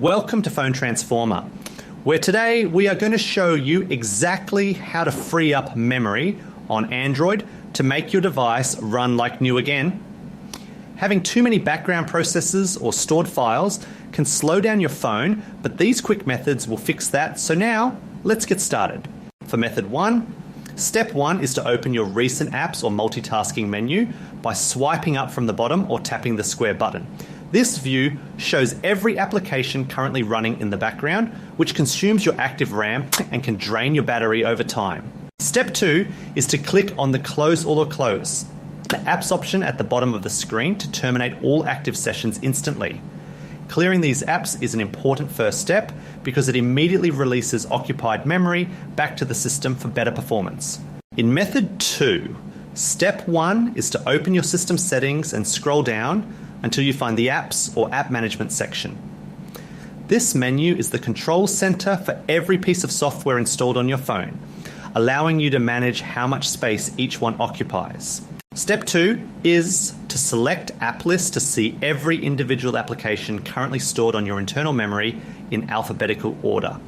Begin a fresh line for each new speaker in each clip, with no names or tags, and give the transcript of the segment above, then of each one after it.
Welcome to Phone Transformer, where today we are going to show you exactly how to free up memory on Android to make your device run like new again. Having too many background processes or stored files can slow down your phone, but these quick methods will fix that. So now, let's get started. For method 1, step 1 is to open your recent apps or multitasking menu by swiping up from the bottom or tapping the square button. This view shows every application currently running in the background, which consumes your active RAM and can drain your battery over time. Step 2 is to click on the Close All or Close, the apps option at the bottom of the screen to terminate all active sessions instantly. Clearing these apps is an important first step because it immediately releases occupied memory back to the system for better performance. In method 2, step 1 is to open your system settings and scroll down until you find the Apps or App Management section. This menu is the control center for every piece of software installed on your phone, allowing you to manage how much space each one occupies. Step 2 is to select App List to see every individual application currently stored on your internal memory in alphabetical order.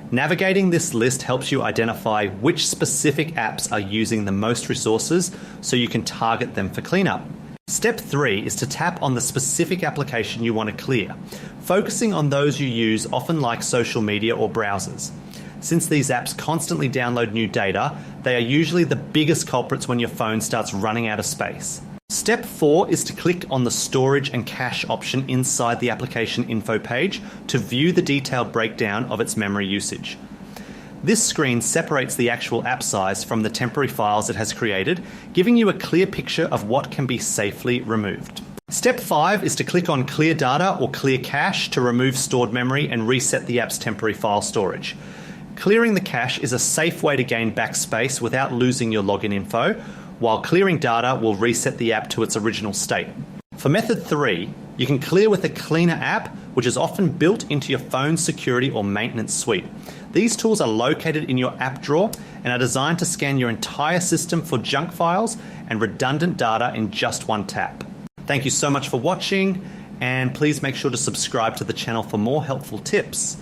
Navigating this list helps you identify which specific apps are using the most resources so you can target them for cleanup. Step 3 is to tap on the specific application you want to clear, focusing on those you use often like social media or browsers. Since these apps constantly download new data, they are usually the biggest culprits when your phone starts running out of space. Step 4 is to click on the Storage and Cache option inside the application info page to view the detailed breakdown of its memory usage. This screen separates the actual app size from the temporary files it has created, giving you a clear picture of what can be safely removed. Step 5 is to click on Clear Data or Clear Cache to remove stored memory and reset the app's temporary file storage. Clearing the cache is a safe way to gain back space without losing your login info, while clearing data will reset the app to its original state. For method 3, you can clear with a cleaner app, which is often built into your phone's security or maintenance suite. These tools are located in your app drawer and are designed to scan your entire system for junk files and redundant data in just one tap. Thank you so much for watching, and please make sure to subscribe to the channel for more helpful tips.